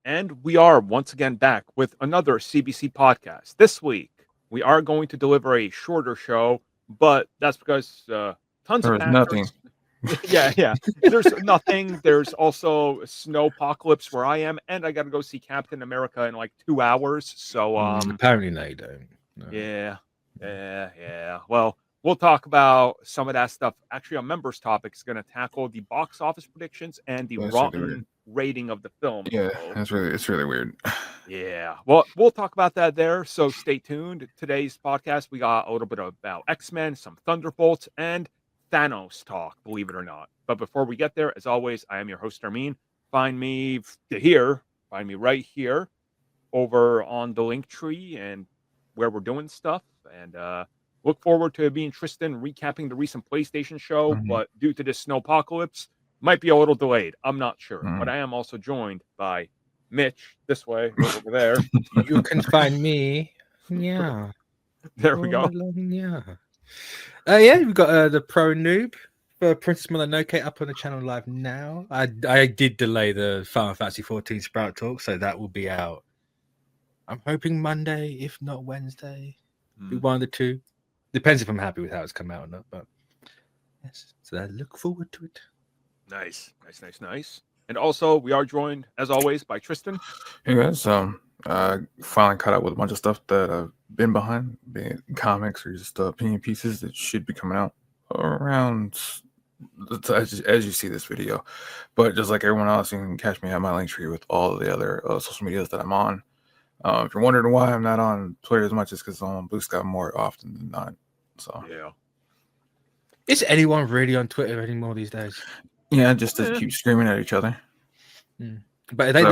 And we are once again back with another CBC podcast. This week, we are going to deliver a shorter show, but that's because tons There of was nothing. factors. Yeah. There's nothing. There's also snow apocalypse where I am, and I got to go see Captain America in like 2 hours. So, apparently no, you don't. No. Yeah. Well, we'll talk about some of that stuff. Actually, a members topic is going to tackle the box office predictions and the That's rotten really weird. rating of the film. Yeah, So, it's really weird. yeah. Well, we'll talk about that there. So stay tuned. Today's podcast, we got a little bit about X-Men, some Thunderbolts, and THANOS talk, believe it or not. But before we get there, as always, I am your host, Armin. Find me right here over on the link tree and where we're doing stuff. And look forward to being Tristan recapping the recent PlayStation show. Mhm. But due to this snow apocalypse, might be a little delayed. I'm not sure. Mhm. But I am also joined by Mitch this way, over there. You can find me. Yeah. There we go. Yeah. Yeah, we've got the Pro Noob for Princess Mononoke up on the channel live now. I did delay the Final Fantasy 14 Sprout Talk, so that will be out. I'm hoping Monday, if not Wednesday. Be one of the two. Depends if I'm happy with how it's come out or not. But yes, so I look forward to it. Nice. And also, we are joined, as always, by Tristan. Hey guys, finally caught up with a bunch of stuff that I've been behind, be it comics or just opinion pieces that should be coming out around as you see this video. But just like everyone else, you can catch me at my link tree with all of the other social medias that I'm on. If you're wondering why I'm not on Twitter as much, it's because I'm on Blue Sky more often than not. So Yeah. Is anyone really on Twitter anymore these days? yeah, just to keep screaming at each other. But they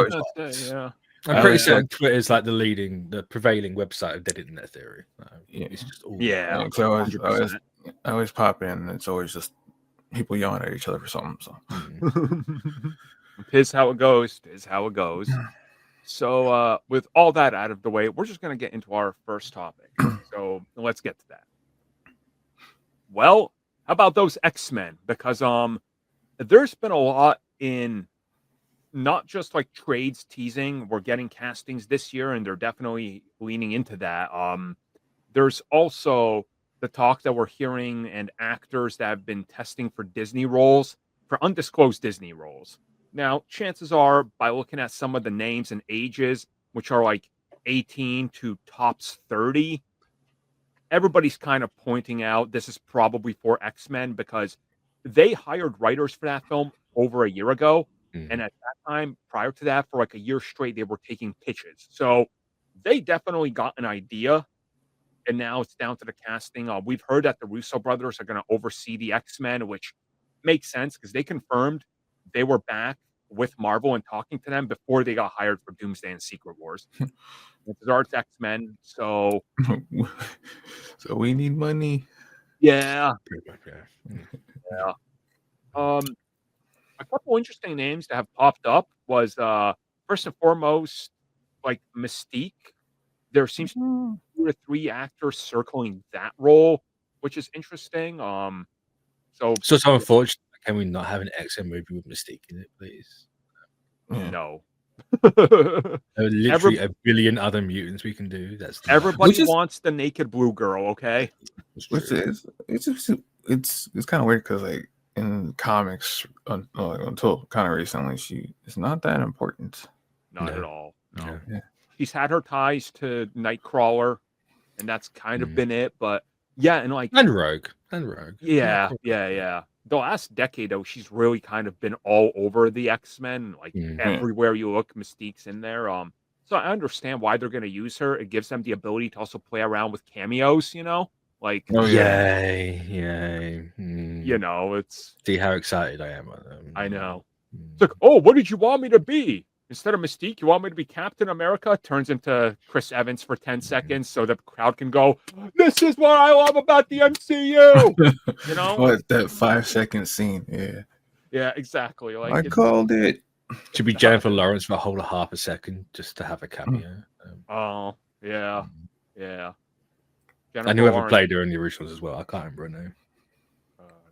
So Yeah. I'm pretty certain Twitter is like the prevailing website of dead internet theory. Yeah. It's just all Yeah. So I 100%. always pop in, and it's always just people yelling at each other for something. So Tis how it goes. So, with all that out of the way, we're just going to get into our first topic. So, let's get to that. Well, how about those X-Men? Because there's been a lot in not just like trades teasing. We're getting castings this year, and they're definitely leaning into that. There's also the talk that we're hearing and actors that have been testing for Disney roles, for undisclosed Disney roles. Now, chances are, by looking at some of the names and ages, which are like 18 to tops 30, everybody's kind of pointing out this is probably for X-Men because they hired writers for that film over a year ago. And at that time, prior to that, for like a year straight, they were taking pitches. So they definitely got an idea. And now it's down to the casting. We've heard that the Russo brothers are going to oversee the X-Men, which makes sense because they confirmed they were back with Marvel and talking to them before they got hired for Doomsday and Secret Wars. It's X-Men, so we need money. yeah. pretty much, yeah. A couple interesting names that have popped up was first and foremost, like Mystique. There seems to be 2 or 3 actors circling that role, which is interesting. So So it's unfortunate. Can we not have an X-Men movie with Mystique in it, please? Yeah. no. There are literally a billion other mutants we can do. That's Everybody wants the naked blue girl, okay? Which is it's kind of weird because like in comics until kind of recently, she is not that important. Not No. at all. No. Yeah. She's had her ties to Nightcrawler, and that's kind of been it. But yeah, and like and Rogue. yeah. The last decade, though, she's really kind of been all over the X-Men. Like everywhere you look, Mystique's in there. So I understand why they're going to use her. It gives them the ability to also play around with cameos. Like Yay. it's. See how excited I am. I know. It's like, oh, what did you want me to be? Instead of Mystique, you want me to be Captain America? Turns into Chris Evans for 10 seconds so the crowd can go, this is what I love about the MCU. What, that 5-second scene? Yeah. Yeah, exactly. Like I called it. Should be Jennifer Lawrence for a whole half a second just to have a cameo. Oh, yeah. And whoever played her in the originals as well. I can't remember her name.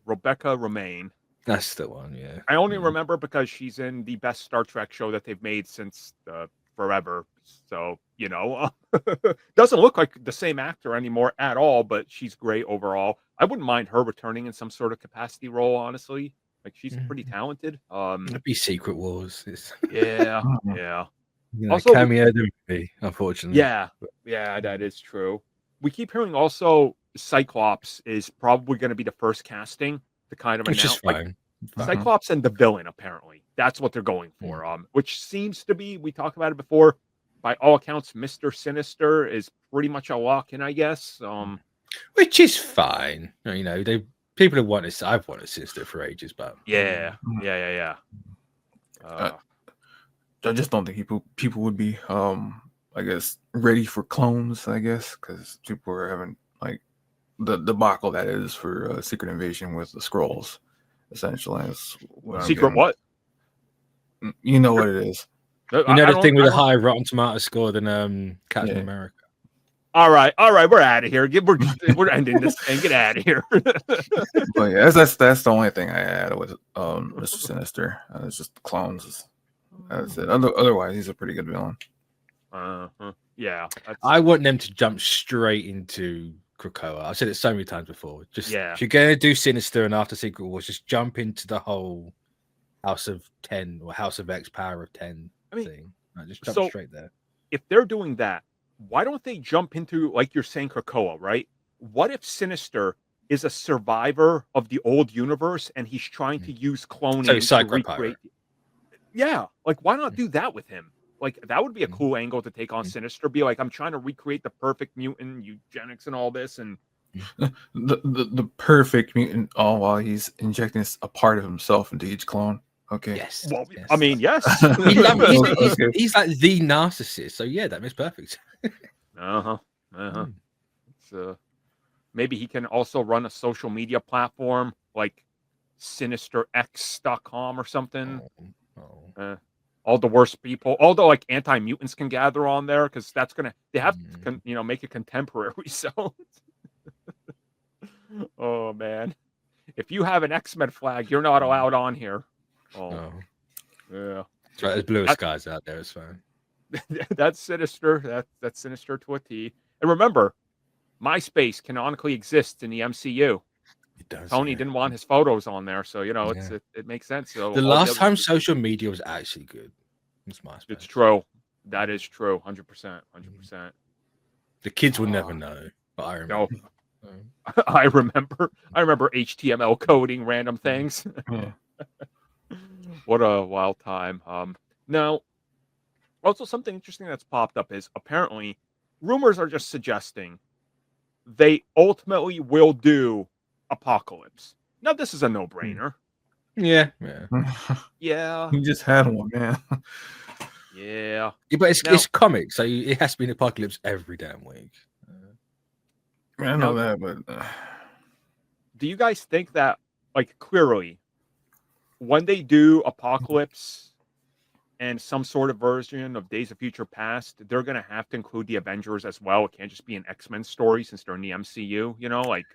Rebecca Romaine. That's the one. Yeah. I only remember because she's in the best Star Trek show that they've made since forever. So, doesn't look like the same actor anymore at all, but she's great overall. I wouldn't mind her returning in some sort of capacity role, honestly. Like, she's pretty talented. It'd be Secret Wars. Yeah, yeah. Also, cameo the movie, unfortunately. Yeah, that is true. We keep hearing also Cyclops is probably going to be the first casting to kind of Which is announce. fine. Cyclops and the villain, apparently. That's what they're going for. Which seems to be, we talked about it before, by all accounts, Mr. Sinister is pretty much a lock-in, I guess. Which is fine. People have wanted, I've wanted Sinister for ages, but yeah. I just don't think people would be, I guess, ready for clones, I guess, because people are having, like, the debacle that is for Secret Invasion with the Skrulls. Essentially, Secret what? You know what it is. The thing with a high Rotten Tomato score than Captain America. All right, we're out of here. We're ending this thing. Get out of here. But yeah, that's the only thing I had with Mr. Sinister. It's just clones. That's it. Otherwise, he's a pretty good villain. Yeah, I want them to jump straight into Krakoa. I've said it so many times before. If you're gonna do Sinister and after Secret Wars, just jump into the whole House of 10 or House of X Power of 10 thing. Just jump straight there. If they're doing that, why don't they jump into, like you're saying, Krakoa, right? What if Sinister is a survivor of the old universe and he's trying to use cloning to recreate? Yeah, like why not do that with him? Like that would be a cool angle to take on Sinister. Be like, I'm trying to recreate the perfect mutant, eugenics, and all this, and the perfect mutant, all while he's injecting a part of himself into each clone. Okay. Yes. Well, yes. I mean, yes. He's like the narcissist. So yeah, that makes perfect. So maybe he can also run a social media platform like SinisterX.com or something. All the worst people, all the like anti-mutants can gather on there because that's they have to, make it contemporary. So, oh man, if you have an X-Men flag, you're not allowed on here. Oh, yeah. That's right. There's bluer skies out there. It's fine. That's Sinister. That's Sinister to a T. And remember, MySpace canonically exists in the MCU. It does. Tony didn't want his photos on there, so it makes sense. So the last time social media was actually good was MySpace. It's true. That is true. 100%. The kids will never know, but I remember. No. I remember HTML coding random things. What a wild time. Now, also something interesting that's popped up is apparently rumors are just suggesting they ultimately will do Apocalypse. Now, this is a no-brainer. Yeah. You just had one, man. Yeah. But it's comics, so it has to be an Apocalypse every damn week. I know that, but do you guys think that, like, clearly, when they do Apocalypse and some sort of version of Days of Future Past, they're going to have to include the Avengers as well? It can't just be an X-Men story since they're in the MCU, like...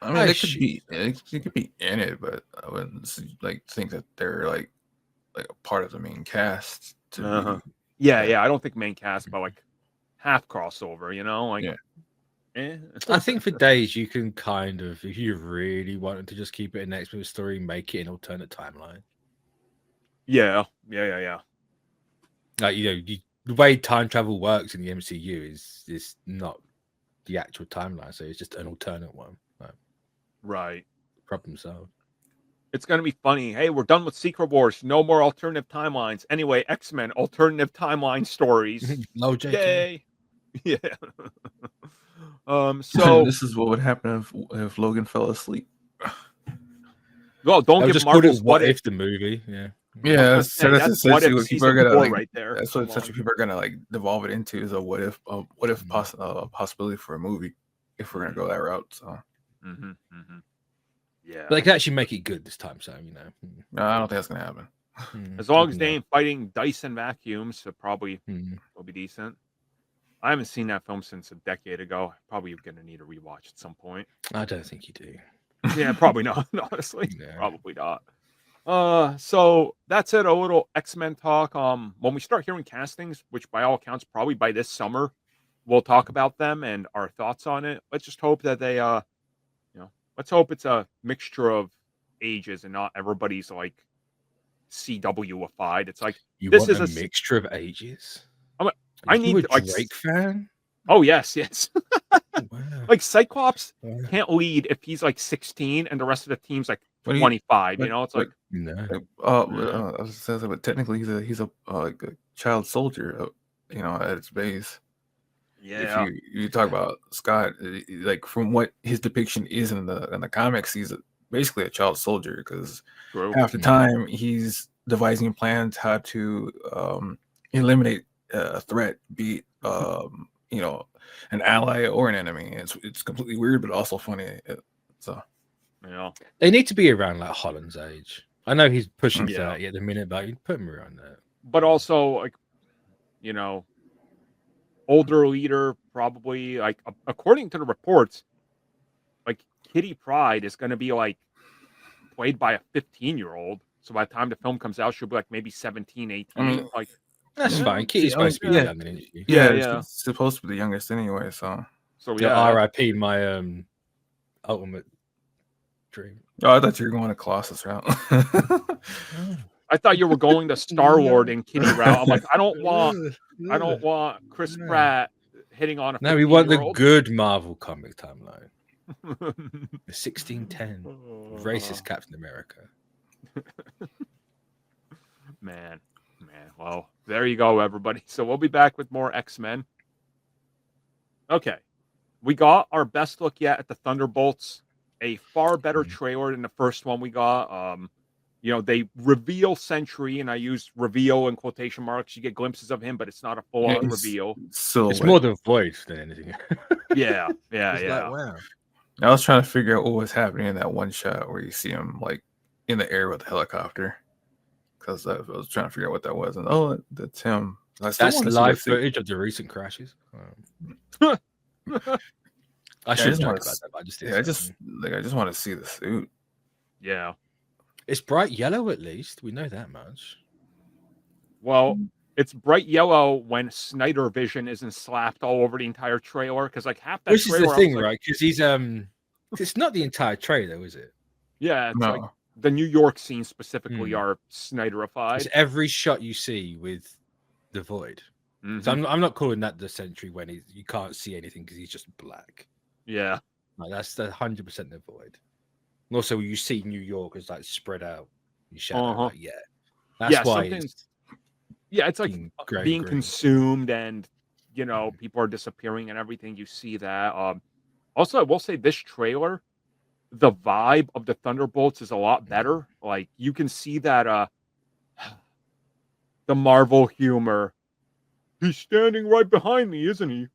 I mean, it could be in it, but I wouldn't think that they're like a part of the main cast. Yeah. I don't think main cast, but like half crossover. I think for Days you can kind of, if you really wanted to just keep it an X-Men story, make it an alternate timeline. Yeah. Like the way time travel works in the MCU is not the actual timeline, so it's just an alternate one. Right. Problem solved. It's going to be funny. Hey, we're done with Secret Wars. No more alternative timelines. Anyway, X-Men alternative timeline stories. No, JK. Yay. Yeah. So this is what would happen if Logan fell asleep. Well, don't give Marvel's What If the movie. Yeah. Yeah, that's essentially what people are gonna right there. That's what essentially people are gonna like devolve it into is a what if possibility for a movie if we're gonna go that route. So. Yeah, but they can actually make it good this time. So no, I don't think that's gonna happen. As long as they ain't fighting Dyson vacuums, it probably will be decent. I haven't seen that film since a decade ago. Probably gonna need a rewatch at some point. I don't think you do. Yeah, probably not. Honestly, Yeah. probably not. So that's it. A little X-Men talk. When we start hearing castings, which by all accounts probably by this summer, we'll talk about them and our thoughts on it. Let's just hope that they let's hope it's a mixture of ages and not everybody's like CW-ified. It's like You this want is a a mixture of ages? I'm a- Are I you need a like Drake fan? oh yes. Wow. Like Cyclops Wow. can't lead if he's like 16 and the rest of the team's like What do you 25. You what know, it's what like No. I was gonna say, but technically he's a like a child soldier, at its base. If yeah, you talk about Scott, like from what his depiction is in the comics, he's basically a child soldier because true. half the time he's devising plans how to eliminate a threat, be it, an ally or an enemy. It's completely weird, but also funny. So Yeah. They need to be around like Holland's age. I know he's pushing Yeah. 30 at the minute, but you put him around there. But also like older leader probably like according to the reports, like Kitty Pryde is going to be like played by a 15-year-old. So by the time the film comes out, she'll be like maybe 17, 18. I mean, like That's yeah, fine. Kitty's I mean, supposed to be yeah, young, isn't she? Yeah. she's supposed to be the youngest anyway. So so Yeah, yeah, R.I.P. my ultimate dream. I thought you were going to Colossus route. I thought you were going the Star Lord and Kitty route. I'm like, I don't want Chris Pratt hitting on a 15-year-old. No, we want the good Marvel comic timeline. The 1610 racist Captain America. Man. Well, there you go, everybody. So we'll be back with more X-Men. Okay. We got our best look yet at the Thunderbolts. A far better trailer than the first one we got. They reveal Sentry, and I use reveal in quotation marks. You get glimpses of him, but it's not a full-on reveal. It's more the voice than anything. Yeah. Like, wow. I was trying to figure out what was happening in that one shot where you see him like in the air with the helicopter, because I was trying to figure out what that was, and that's him. That's live footage of the recent crashes. I should talk about that, but I just want to see the suit. Yeah. It's bright yellow, at least. We know that much. Well, it's bright yellow when Snyder Vision isn't slapped all over the entire trailer, because like half that Which trailer, is the thing, right? Because he's it's not the entire trailer, is it? Yeah, it's like the New York scenes specifically are Snyderified. It's every shot you see with the Void. Mm-hmm. So I'm not calling that the Sentry when you can't see anything because he's just black. Yeah, like that's 100% the Void. And also, you see New York as like spread out in shadow. That's why. It's like being consumed, and people are disappearing and everything. You see that. Also, I will say this trailer, the vibe of the Thunderbolts is a lot better. Like you can see that the Marvel humor. He's standing right behind me, isn't he?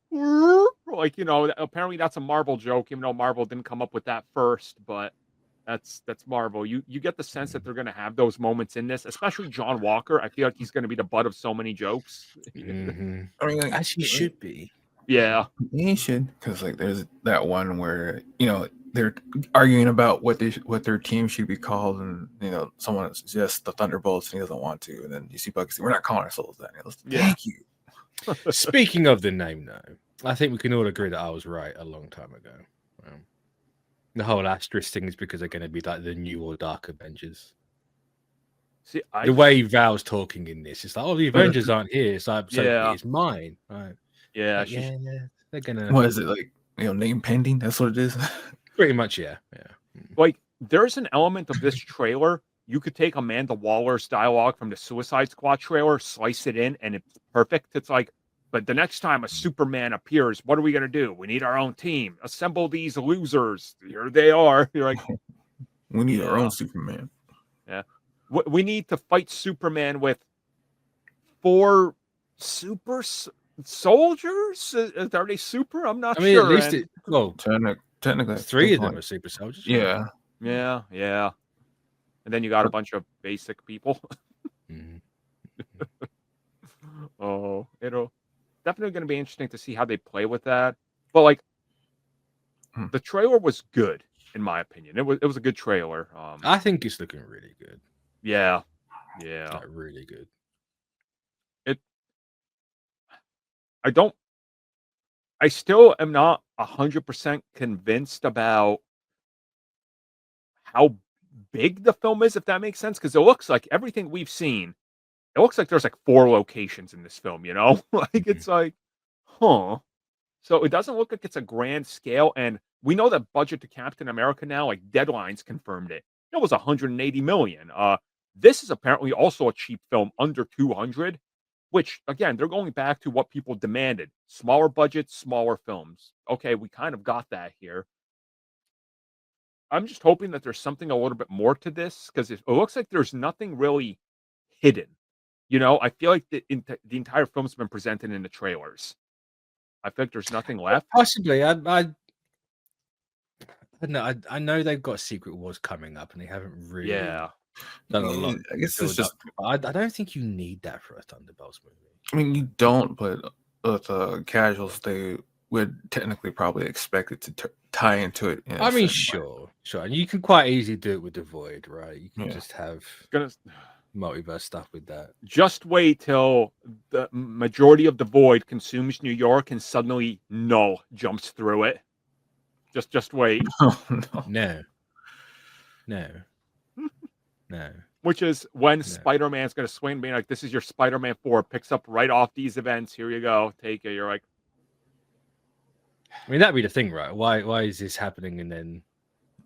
Like, apparently that's a Marvel joke, even though Marvel didn't come up with that first, but that's Marvel. You get the sense that they're going to have those moments in this, especially John Walker. I feel like he's going to be the butt of so many jokes. Mm-hmm. I mean, as he should be. Yeah. He should, because like there's that one where they're arguing about what their team should be called, and someone suggests the Thunderbolts and he doesn't want to, and then you see Bucky say, "We're not calling ourselves that." Thank you. Speaking of the name, though, I think we can all agree that I was right a long time ago. The whole asterisk thing is because they're going to be like the new or dark Avengers. See, the way Val's talking in this, it's like, the Avengers aren't here. It's like, so it's mine. Right. Yeah, they're gonna. What is it like? Name pending. That's what it is. Pretty much, yeah. Like, there's an element of this trailer. You could take Amanda Waller's dialogue from the Suicide Squad trailer, slice it in, and it's perfect. It's like, but the next time a Superman appears, what are we going to do? We need our own team. Assemble these losers. Here they are. You're like, we need our own Superman. Yeah. We need to fight Superman with 4 super soldiers? Are they super? I'm not sure. At least technically 3 of them are super soldiers. Yeah. And then you got a bunch of basic people. It'll definitely going to be interesting to see how they play with that. But like, the trailer was good. in my opinion. It was a good trailer. I think it's looking really good. Yeah. Like, really good. I still am not 100% convinced about how big the film is, if that makes sense, because it looks like everything we've seen, it looks like there's like 4 locations in this film, you know? Like, it's like, huh. So it doesn't look like it's a grand scale, and we know that budget to Captain America now, like Deadline's confirmed it. It was 180 million. This is apparently also a cheap film, under 200, which again, they're going back to what people demanded. Smaller budgets, smaller films. Okay, we kind of got that here. I'm just hoping that there's something a little bit more to this, because it looks like there's nothing really hidden. You know, I feel like the entire film's been presented in the trailers. I feel like there's nothing left. Possibly. I know they've got Secret Wars coming up, and they haven't really done a lot. I guess it's just. I don't think you need that for a Thunderbolts movie. I mean, you don't, but with casuals, they would technically probably expect it to tie into it. I mean, sure, and you can quite easily do it with the Void, right? You can just have multiverse stuff with that. Just wait till the majority of the Void consumes New York, and suddenly Null jumps through it. Just wait. Oh, No. Which is when Spider-Man's going to swing, being like, "This is your Spider-Man 4." Picks up right off these events. Here you go. Take it. You're like, I mean, that'd be the thing, right? Why is this happening and then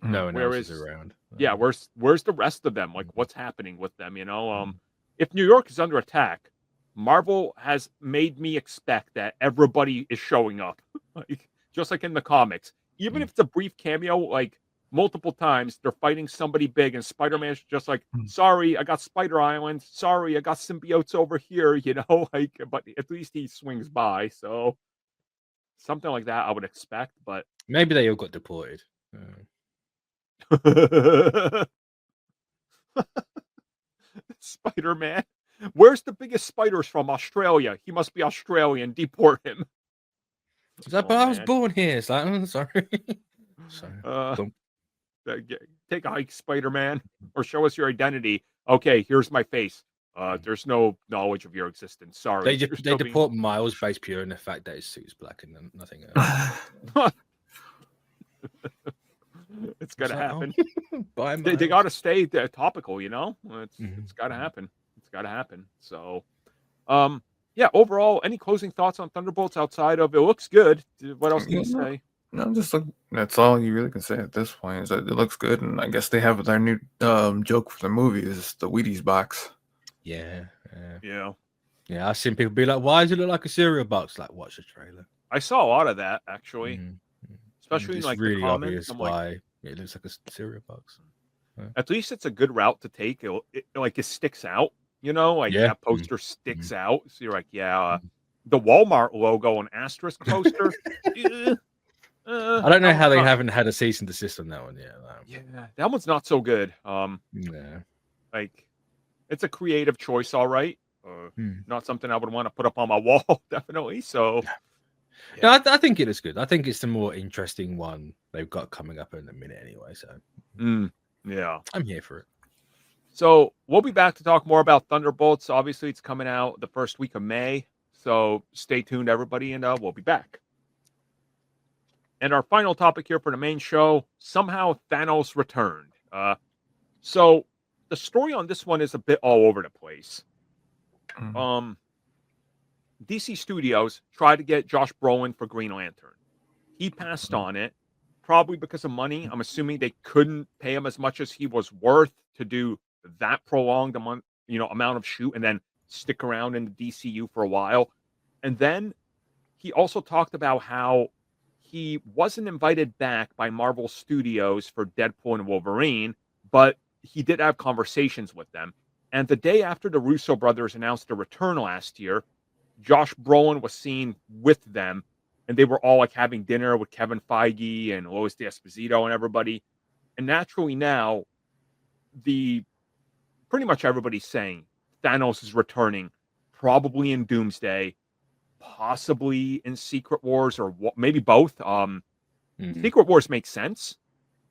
no one else is around? Yeah, where's the rest of them? Like, what's happening with them? You know, if New York is under attack, Marvel has made me expect that everybody is showing up, like, just like in the comics. Even if it's a brief cameo, like multiple times, they're fighting somebody big, and Spider-Man's just like, "Sorry, I got Spider Island. Sorry, I got symbiotes over here." You know, like, but at least he swings by. So something like that I would expect, but maybe they all got deported. Spider-Man. Where's the biggest spiders from? Australia. He must be Australian. Deport him. It's like, but I was born here. It's like, I'm sorry. Take a hike, Spider-Man, or show us your identity. Okay, here's my face. There's no knowledge of your existence. Sorry. They deport Miles based pure in the fact that his suit's black and nothing else. It's gonna happen. Bye, they gotta stay topical, you know. It's gotta happen. It's gotta happen. So, yeah. Overall, any closing thoughts on Thunderbolts outside of it looks good? What else can you say? No, just like that's all you really can say at this point. Is that it looks good, and I guess they have their new joke for the movie is the Wheaties box. Yeah. I've seen people be like, "Why does it look like a cereal box?" Like, watch the trailer. I saw a lot of that actually, especially it's in like really the comments. obvious why it looks like a cereal box. At least it's a good route to take. It sticks out, you know, like that poster sticks out. So you're like, the Walmart logo and asterisk poster. I don't know how they haven't had a cease and desist on that one yet. Yeah, that one's not so good. Like, it's a creative choice, all right. Not something I would want to put up on my wall, definitely. So, no, I think it is good. I think it's the more interesting one they've got coming up in a minute, anyway. So, yeah, I'm here for it. So we'll be back to talk more about Thunderbolts. Obviously, it's coming out the first week of May. So stay tuned, everybody, and we'll be back. And our final topic here for the main show, somehow Thanos returned. So the story on this one is a bit all over the place. DC Studios tried to get Josh Brolin for Green Lantern. He passed on it, probably because of money. I'm assuming they couldn't pay him as much as he was worth to do that prolonged amount of shoot and then stick around in the DCU for a while. And then he also talked about how he wasn't invited back by Marvel Studios for Deadpool and Wolverine, but he did have conversations with them. And the day after the Russo brothers announced their return last year, Josh Brolin was seen with them, and they were all like having dinner with Kevin Feige and Lois D'Esposito and everybody. And naturally now, pretty much everybody's saying Thanos is returning, probably in Doomsday, possibly in Secret Wars, or maybe both. Secret Wars makes sense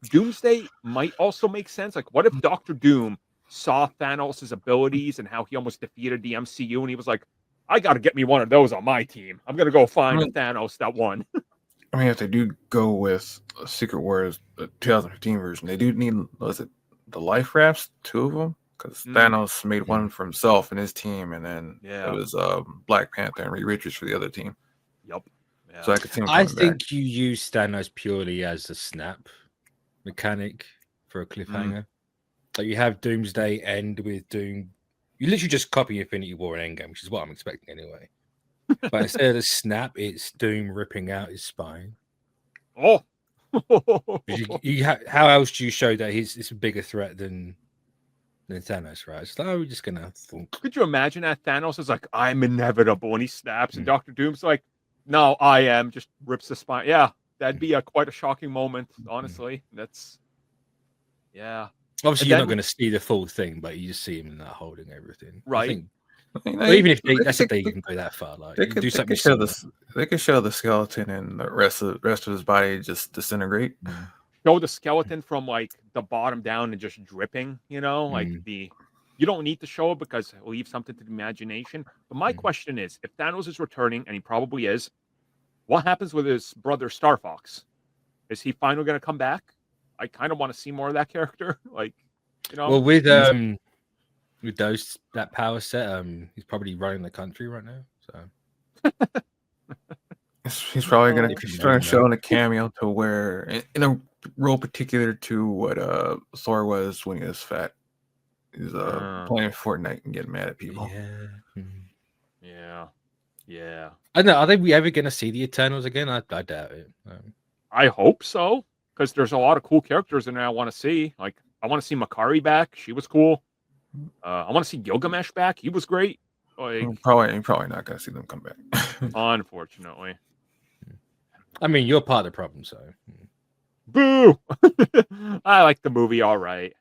Doomsday might also make sense. Like, what if Doctor Doom saw Thanos' abilities and how he almost defeated the MCU, and he was like, "I got to get me one of those on my team. I'm gonna go find Thanos that won." I mean, if they do go with Secret Wars, the 2015 version, they do need, was it the life rafts, 2 of them? Because Thanos made one for himself and his team, and then it was Black Panther and Reed Richards for the other team. Yep. Yeah. So I could see him I coming think back. you use Thanos purely as a snap mechanic for a cliffhanger. Like you have Doomsday end with Doom. You literally just copy Infinity War and Endgame, which is what I'm expecting anyway. But instead of the snap, it's Doom ripping out his spine. Oh. How else do you show that it's a bigger threat than Thanos, right? It's like, oh, we're just gonna. Could you imagine that Thanos is like, "I'm inevitable," and he snaps, and Doctor Doom's like, "No, I am." Just rips the spine. Yeah, that'd be quite a shocking moment. Honestly, that's Obviously, you're not going to see the full thing, but you just see him in that holding everything, right? I think, even if that's if they even go that far, like they could do something. They could show the skeleton and the rest of his body just disintegrate. Show the skeleton from like the bottom down and just dripping. You know, like you don't need to show it because it'll leave something to the imagination. But my question is, if Thanos is returning, and he probably is, what happens with his brother Star Fox? Is he finally going to come back? I kind of want to see more of that character. Like, you know, well, with that power set, he's probably running the country right now. So he's probably going to show in a cameo to where in a role particular to what Thor was when he was fat. He's playing Fortnite and getting mad at people. Yeah. I don't know. Are we ever going to see the Eternals again? I doubt it. I hope so, because there's a lot of cool characters in there I want to see. Like, I want to see Makari back. She was cool. I want to see Gilgamesh back. He was great. Like, you're probably not going to see them come back. Unfortunately. I mean, you're part of the problem, so. Boo! I like the movie all right.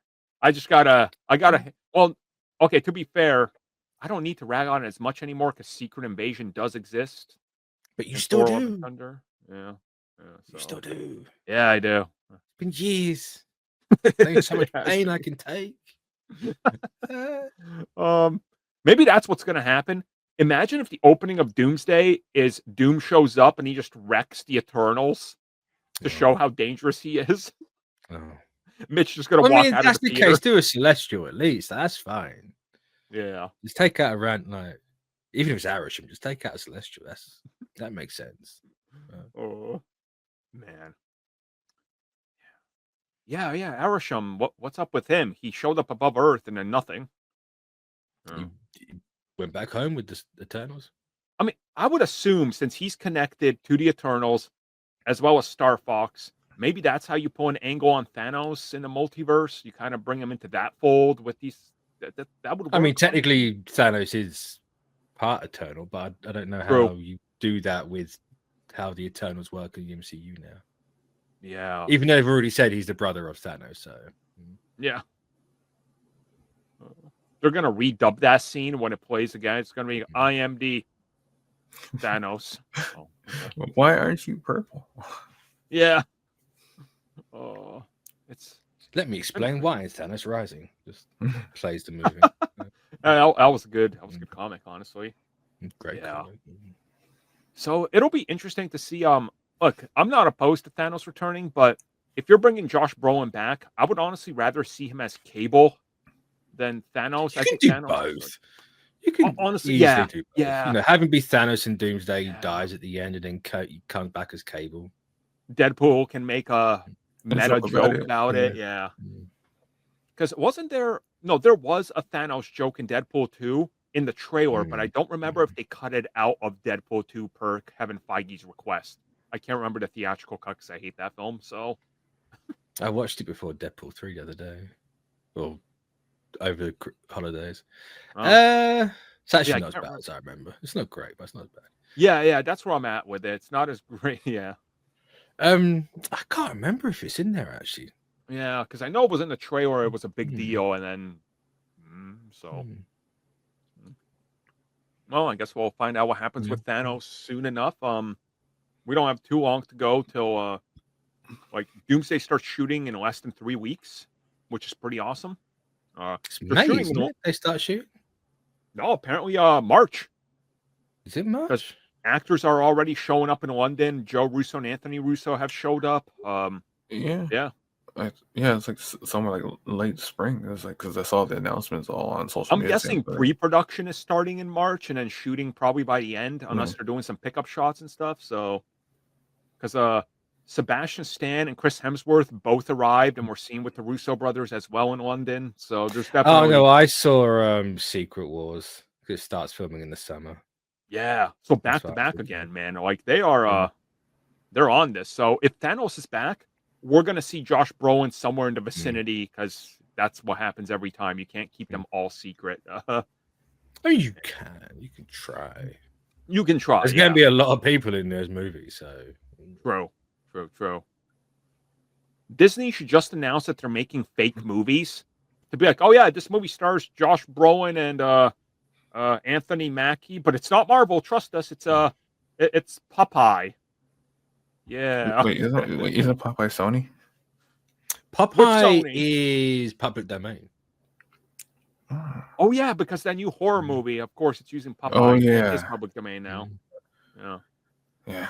Well, okay, to be fair, I don't need to rag on it as much anymore because Secret Invasion does exist. But you still do. Thunder. Yeah. You still do. Yeah, I do. It's been years. There's so much pain I can take. Maybe that's what's going to happen. Imagine if the opening of Doomsday is Doom shows up and he just wrecks the Eternals to show how dangerous he is. Mitch just going to walk out of the theater. That's the case. Do a Celestial at least. That's fine. Yeah. Just take out a rant, like, even if it's Arisham, just take out a Celestial. That makes sense. Oh, man. Yeah. Arisham, what's up with him? He showed up above Earth and then nothing. He went back home with the Eternals. I mean, I would assume since he's connected to the Eternals as well as Star Fox, maybe that's how you pull an angle on Thanos in the multiverse. You kind of bring him into that fold with these. That would work. I mean, technically, Thanos is part Eternal, but I don't know how you do that with how the Eternals work in the MCU now. Yeah. Even though they've already said he's the brother of Thanos, so. Yeah. They're going to redub that scene when it plays again. It's going to be IMD Thanos. Oh, okay. Why aren't you purple? Yeah. Oh, Let me explain why Thanos Rising just plays the movie. that was a good comic, honestly. Great comic. So it'll be interesting to see. Look, I'm not opposed to Thanos returning, but if you're bringing Josh Brolin back, I would honestly rather see him as Cable than Thanos. I think do Thanos both. You can honestly, do both. Yeah. You know, having be Thanos in Doomsday, he dies at the end, and then he comes back as Cable. Deadpool can make a meta joke about it. Yeah. Because there was a Thanos joke in Deadpool 2 in the trailer, but I don't remember if they cut it out of Deadpool 2 per Kevin Feige's request. I can't remember the theatrical cut because I hate that film. So I watched it before Deadpool 3 the other day, or over the holidays. It's actually not as bad as I remember. It's not great, but it's not as bad. Yeah, that's where I'm at with it. It's not as great. Yeah. I can't remember if it's in there actually. Yeah, because I know it was in the trailer. It was a big deal, and then well, I guess we'll find out what happens with Thanos soon enough. We don't have too long to go till Like Doomsday starts shooting in less than 3 weeks, which is pretty awesome. It's they're May, shooting isn't in- it? They start shooting. No, apparently March. Is it Because March? actors are already showing up in London. Joe Russo and Anthony Russo have showed up. Yeah. Yeah. Yeah, it's like somewhere like late spring. It was like because I saw the announcements all on social I'm media. guessing pre-production is starting in March and then shooting probably by the end, unless they're doing some pickup shots and stuff. So, because Sebastian Stan and Chris Hemsworth both arrived and were seen with the Russo brothers as well in London. So there's Oh definitely no, I saw Secret Wars. It starts filming in the summer. yeah. So back That's to what I back thought. again, man. Like they are they're on this. So if Thanos is back, we're gonna see Josh Brolin somewhere in the vicinity because that's what happens every time. You can't keep them all secret. Oh, you can try. You can try. There's yeah. gonna be a lot of people in those movies, so True. Disney should just announce that they're making fake movies to be like, oh yeah, this movie stars Josh Brolin and Anthony Mackie, but it's not Marvel. Trust us, it's Popeye. Yeah. Wait, isn't Popeye Sony? Popeye Sony. is public domain. Oh yeah, because that new horror movie, of course, it's using Popeye. Oh, It yeah. is public domain now. Yeah. Yeah.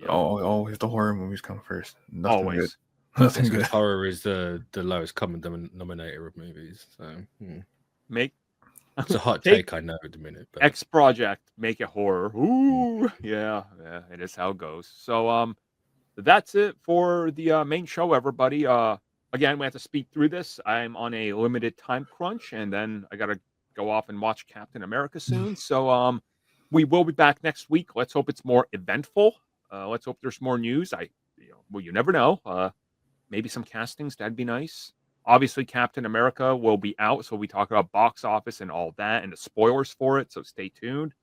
Yeah. Always the horror movies come first. Nothing Always. good. Nothing Because good. horror is the lowest common denominator of movies. So Make it's a hot Take- take, I know, at the minute. But X Project, make it horror. Ooh, yeah, it is how it goes. So, that's it for the main show, everybody. Again, we have to speed through this. I'm on a limited time crunch, and then I gotta go off and watch Captain America soon. So, we will be back next week. Let's hope it's more eventful. Let's hope there's more news. Well, you never know. Maybe some castings. That'd be nice. Obviously, Captain America will be out, so we talk about box office and all that and the spoilers for it, so stay tuned.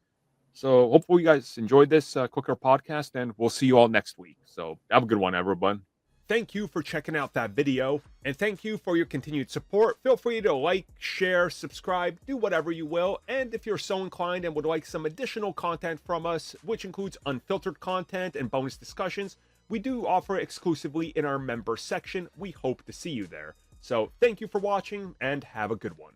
So hopefully you guys enjoyed this quicker podcast, and we'll see you all next week. So have a good one, everyone. Thank you for checking out that video, and thank you for your continued support. Feel free to like, share, subscribe, do whatever you will, and if you're so inclined and would like some additional content from us, which includes unfiltered content and bonus discussions, we do offer exclusively in our member section. We hope to see you there. So thank you for watching, and have a good one.